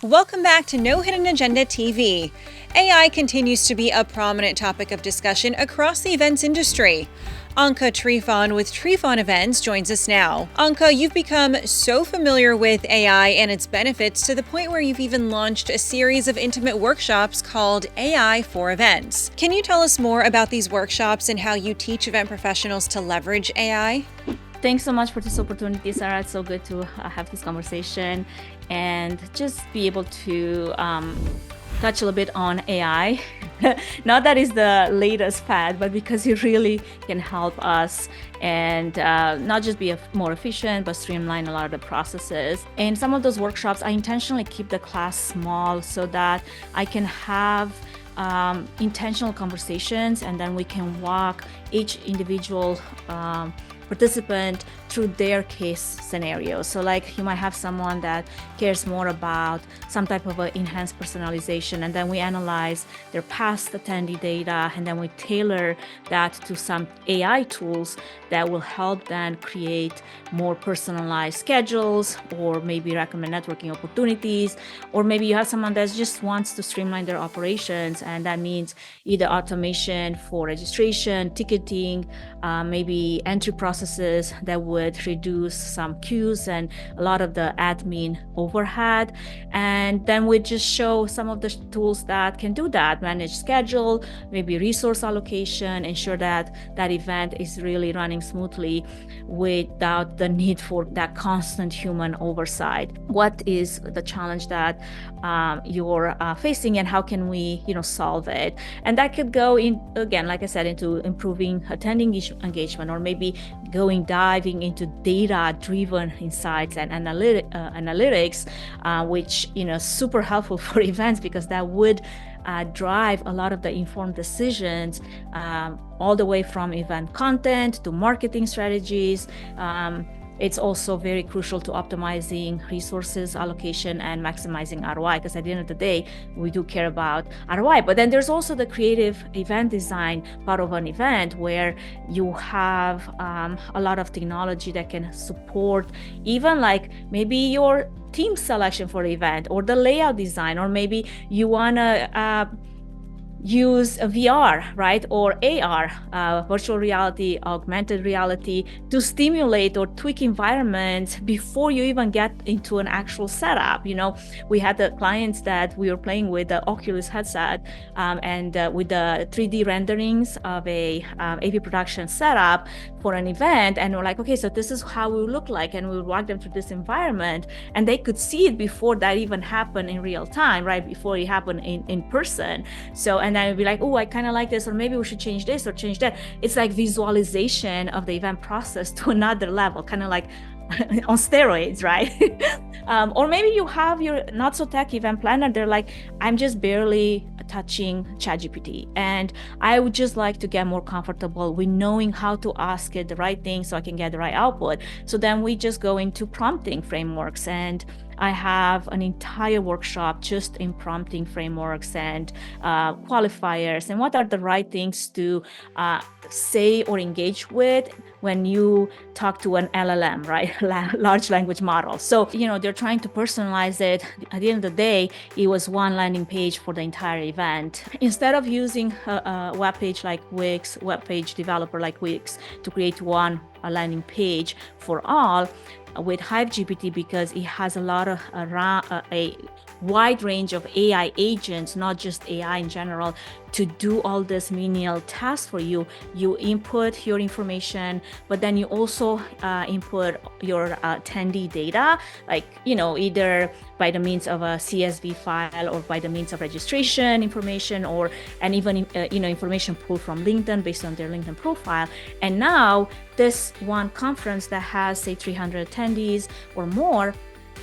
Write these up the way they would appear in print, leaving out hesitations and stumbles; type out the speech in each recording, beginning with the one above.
Welcome back to No Hidden Agenda TV. AI continues to be a prominent topic of discussion across the events industry. Anca Trifan with Trifan Events joins us now. Anca, you've become so familiar with AI and its benefits to the point where you've even launched a series of intimate workshops called AI for Events. Can you tell us more about these workshops and how you teach event professionals to leverage AI? Thanks so much for this opportunity, Sarah. It's so good to have this conversation and just be able to touch a little bit on AI. Not that it's the latest fad, but because it really can help us and not just be more efficient, but streamline a lot of the processes. And some of those workshops, I intentionally keep the class small so that I can have intentional conversations, and then we can walk each individual participant through their case scenario. So like you might have someone that cares more about some type of enhanced personalization, and then we analyze their past attendee data, and then we tailor that to some AI tools that will help them create more personalized schedules, or maybe recommend networking opportunities, or maybe you have someone that just wants to streamline their operations, and that means either automation for registration, ticketing, maybe entry processes that would reduce some queues and a lot of the admin overhead. And then we just show some of the tools that can do that: manage schedule, maybe resource allocation, ensure that that event is really running smoothly without the need for that constant human oversight. What is the challenge that you're facing, and how can we solve it? And that could go in, again, like I said, into improving attending engagement, or maybe diving into data-driven insights and analytics, which super helpful for events, because that would drive a lot of the informed decisions, all the way from event content to marketing strategies. It's also very crucial to optimizing resources allocation and maximizing ROI, because at the end of the day, we do care about ROI. But then there's also the creative event design part of an event, where you have a lot of technology that can support even like maybe your team selection for the event, or the layout design, or maybe you want to use a VR, right? Or AR, virtual reality, augmented reality, to stimulate or tweak environments before you even get into an actual setup. We had the clients that we were playing with the Oculus headset, and with the 3D renderings of a AV production setup for an event. And we're like, okay, so this is how we look like. And we would walk them through this environment, and they could see it before that even happened in real time, right? Before it happened in person. So, and then we'd be like, oh, I kind of like this, or maybe we should change this or change that. It's like visualization of the event process to another level, kind of like on steroids, right? Or maybe you have your not so tech event planner. They're like, I'm just barely touching ChatGPT, and I would just like to get more comfortable with knowing how to ask it the right thing so I can get the right output. So then we just go into prompting frameworks, and I have an entire workshop just in prompting frameworks and qualifiers, and what are the right things to say or engage with when you talk to an LLM, right? Large language model. So, they're trying to personalize it. At the end of the day, it was one landing page for the entire event. Instead of using a web page like Wix, web page developer like Wix, to create one landing page for all, with Hive GPT, because it has a lot of a wide range of AI agents, not just AI in general, to do all this menial tasks for you. You input your information, but then you also input your attendee data, like, either by the means of a CSV file, or by the means of registration information, and even information pulled from LinkedIn based on their LinkedIn profile. And now this one conference that has, say, 300 attendees or more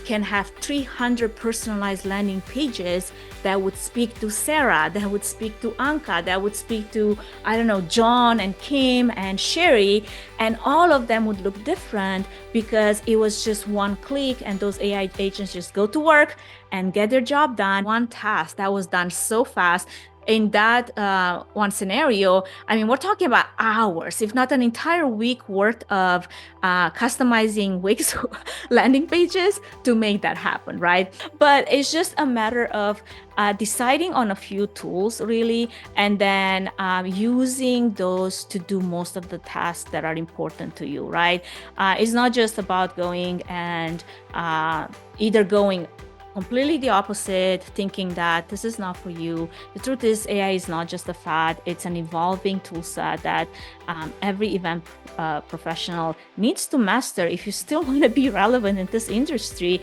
can have 300 personalized landing pages that would speak to Sarah, that would speak to Anca, that would speak to, John and Kim and Sherry, and all of them would look different because it was just one click, and those AI agents just go to work and get their job done. One task that was done so fast. in that one scenario, I mean, we're talking about hours, if not an entire week worth of customizing Wix landing pages to make that happen, right? But it's just a matter of deciding on a few tools, really, and then using those to do most of the tasks that are important to you, right? It's not just about going and either going completely the opposite, thinking that this is not for you. The truth is, AI is not just a fad, it's an evolving tool set that every event professional needs to master if you still want to be relevant in this industry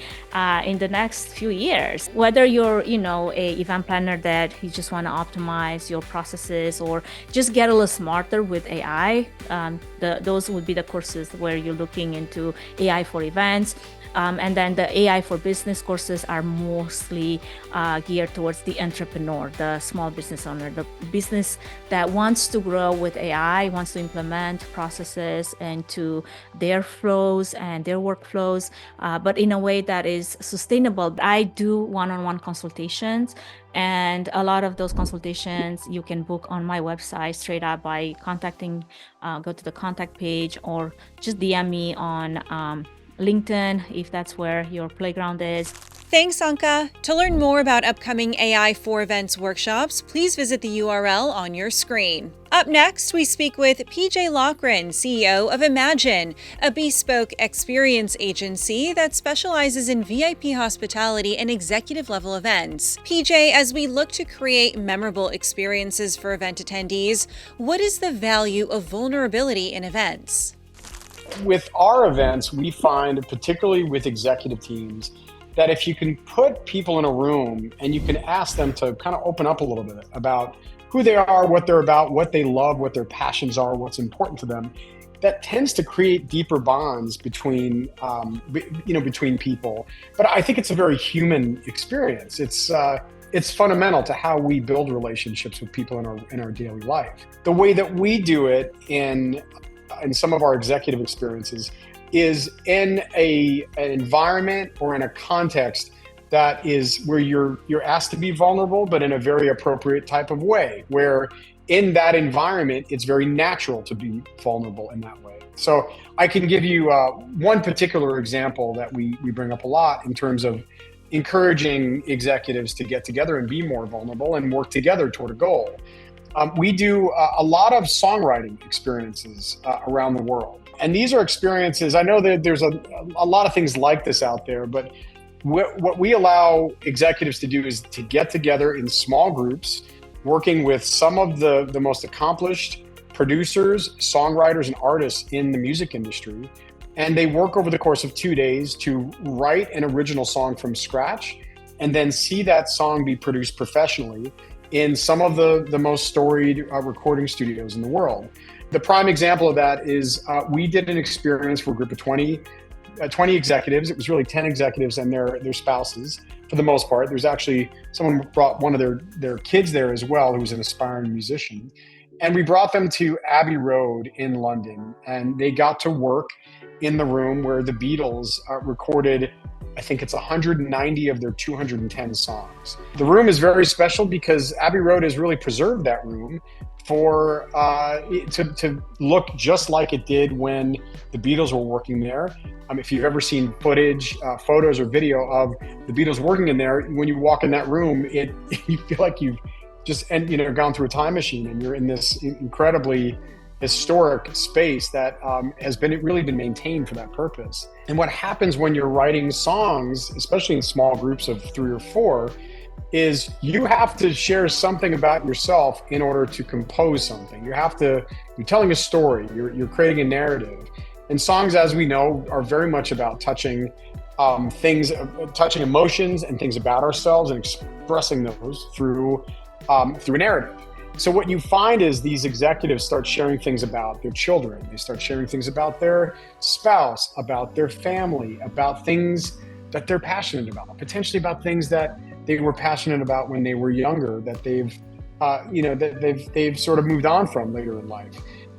in the next few years. Whether you're, a event planner that you just want to optimize your processes or just get a little smarter with AI, those would be the courses where you're looking into AI for events. And then the AI for business courses are mostly geared towards the entrepreneur, the small business owner, the business that wants to grow with AI, wants to implement processes into their flows and their workflows, but in a way that is sustainable. I do one-on-one consultations, and a lot of those consultations you can book on my website straight up by contacting, go to the contact page, or just DM me on LinkedIn, if that's where your playground is. Thanks, Anca. To learn more about upcoming AI for Events workshops, please visit the URL on your screen. Up next, we speak with PJ Loughran, CEO of EMÁJYN, a bespoke experience agency that specializes in VIP hospitality and executive-level events. PJ, as we look to create memorable experiences for event attendees, what is the value of vulnerability in events? With our events, we find, particularly with executive teams, that if you can put people in a room and you can ask them to kind of open up a little bit about who they are, what they're about, what they love, what their passions are, what's important to them, that tends to create deeper bonds between, between people. But I think it's a very human experience. It's fundamental to how we build relationships with people in our daily life. The way that we do it in some of our executive experiences is in an environment or in a context that is where you're asked to be vulnerable, but in a very appropriate type of way, where in that environment, it's very natural to be vulnerable in that way. So I can give you one particular example that we bring up a lot in terms of encouraging executives to get together and be more vulnerable and work together toward a goal. We do a lot of songwriting experiences around the world. And these are experiences, I know that there's a lot of things like this out there, but what we allow executives to do is to get together in small groups, working with some of the most accomplished producers, songwriters, and artists in the music industry. And they work over the course of 2 days to write an original song from scratch and then see that song be produced professionally in some of the most storied recording studios in the world. The prime example of that is we did an experience for a group of 20 executives. It was really 10 executives and their spouses for the most part. There's actually someone brought one of their kids there as well, who's an aspiring musician. And we brought them to Abbey Road in London, and they got to work in the room where the Beatles recorded, I think it's 190 of their 210 songs. The room is very special because Abbey Road has really preserved that room for to look just like it did when the Beatles were working there. If you've ever seen footage, photos or video of the Beatles working in there, when you walk in that room, you feel like you've just gone through a time machine and you're in this incredibly historic space that has really been maintained for that purpose. And what happens when you're writing songs, especially in small groups of 3 or 4, is you have to share something about yourself in order to compose something. You're telling a story, you're creating a narrative. And songs, as we know, are very much about touching touching emotions and things about ourselves and expressing those through a narrative. So what you find is these executives start sharing things about their children. They start sharing things about their spouse, about their family, about things that they're passionate about, potentially about things that they were passionate about when they were younger, that they've sort of moved on from later in life.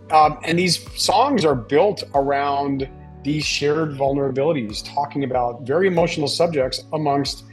And these songs are built around these shared vulnerabilities, talking about very emotional subjects amongst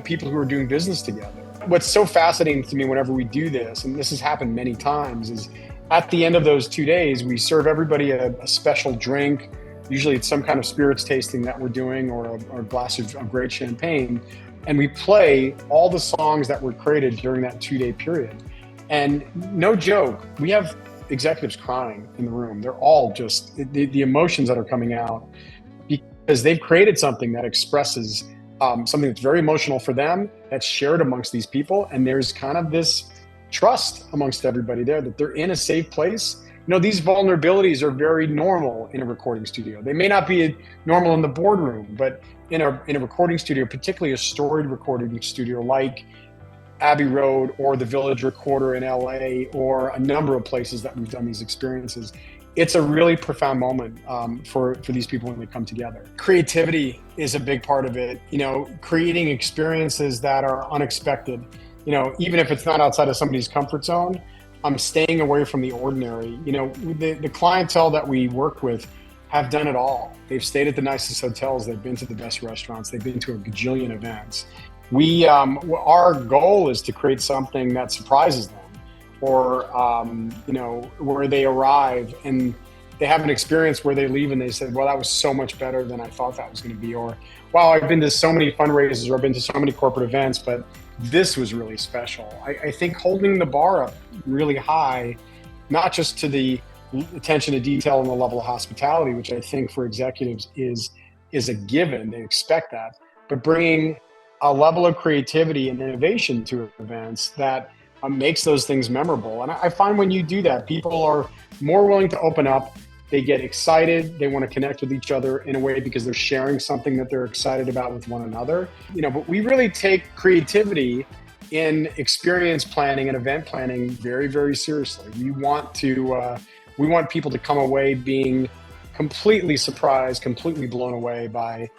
people who are doing business together. What's so fascinating to me whenever we do this, and this has happened many times, is at the end of those 2 days, we serve everybody a special drink. Usually it's some kind of spirits tasting that we're doing, or a glass of great champagne. And we play all the songs that were created during that 2-day period. And no joke, we have executives crying in the room. They're all just, the emotions that are coming out, because they've created something that expresses something that's very emotional for them, that's shared amongst these people. And there's kind of this trust amongst everybody there that they're in a safe place. These vulnerabilities are very normal in a recording studio. They may not be normal in the boardroom, but in a recording studio, particularly a storied recording studio like Abbey Road or the Village Recorder in LA, or a number of places that we've done these experiences, it's a really profound moment for these people when they come together. Creativity is a big part of it. Creating experiences that are unexpected. Even if it's not outside of somebody's comfort zone, I'm staying away from the ordinary. The clientele that we work with have done it all. They've stayed at the nicest hotels. They've been to the best restaurants. They've been to a gajillion events. Our goal is to create something that surprises them, or where they arrive and they have an experience where they leave and they said, well, that was so much better than I thought that was going to be. Or, wow, I've been to so many fundraisers, or I've been to so many corporate events, but this was really special. I think holding the bar up really high, not just to the attention to detail and the level of hospitality, which I think for executives is a given, they expect that, but bringing a level of creativity and innovation to events that makes those things memorable. And I find when you do that, people are more willing to open up. They get excited. They want to connect with each other in a way because they're sharing something that they're excited about with one another. But we really take creativity in experience planning and event planning very, very seriously. We want people to come away being completely surprised, completely blown away by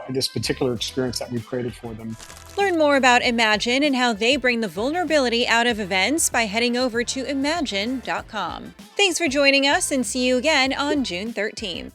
this particular experience that we've created for them. Learn more about EMÁJYN and how they bring the vulnerability out of events by heading over to emajyn.com. Thanks for joining us, and see you again on June 13th.